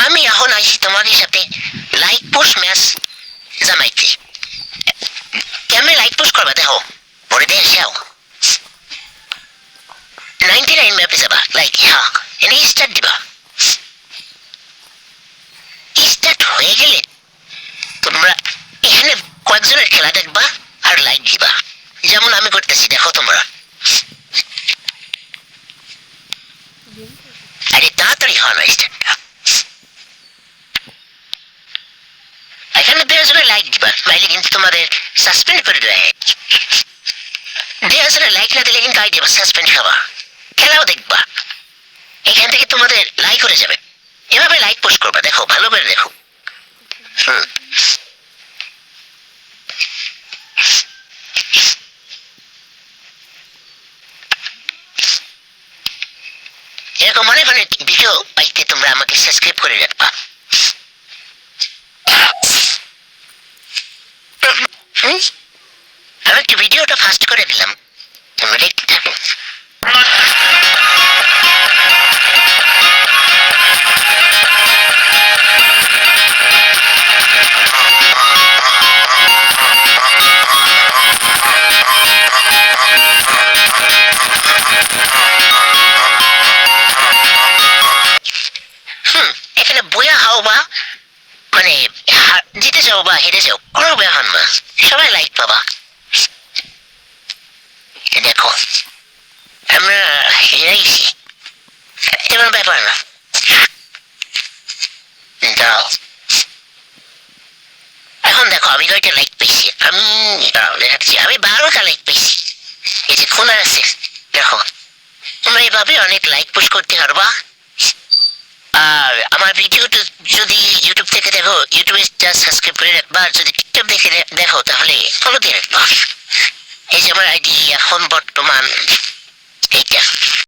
আমি এখন আইছি তোমাদের সাথে লাইক পোস্ট ম্যাচ জামাইতে। কেমনে লাইক পোস্ট করবা দেখো, পরে দিয়ে আসাও 99 ম্যাপে যাবা, লাইক হ্যাঁ এনে স্টার্ট দিবা। স্টার্ট হয়ে গেলে তোমরা এখানে কয়েকজনের খেলা দেখবা আর লাইক দিবা, যেমন আমি করতেছি দেখো তোমরা। আরে তাড়াতাড়ি হয় না স্টার্টটা। এখানে 2,000 লাইক দিবা, নাইলে কিন্তু তোমাদের সাসপেন্ড করে দেয়। 2,000 লাইক না দিলে কিন্তু আইডিয়া সাসপেন্ড খাবা। খেলাও দেখবা, এখান থেকে তোমাদের লাইক করে যাবে। এভাবে লাইক পোস্ট করবা, দেখো ভালো করে দেখো। এরকম অনেক অনেক ভিডিও পাইতে তোমরা আমাকে সাবস্ক্রাইব করে রাখবা। আমি একটু ভিডিওটা ফাস্ট করে দিলাম, তোমরা দেখতে থাকো। এখানে বইয়া হাও বা মানে জিতে যাও বা হেরে যাও, কোনো ব্যাপার না, সবাই লাইক পাবা। দেখো আমরা হেরাইছি, এমন ব্যাপার না। দাও এখন দেখো আমি কয়টা লাইক পেয়েছি, আমি দেখাচ্ছি, আমি 12টা লাইক পেয়েছি। এই যে খোলা আছে দেখো, তোমরা এইভাবে অনেক লাইক পুশ করতে পারবা। আর আমার ভিডিওটা যদি ইউটিউব থেকে দেখো, ইউটিউবে জাস্ট সাবস্ক্রাইব করে রাখবা, আর যদি টিকটক দেখে দেখো তাহলে ফলো দিয়ে রাখবা। এই যে আমার আইডি এখন বর্তমান এইটা।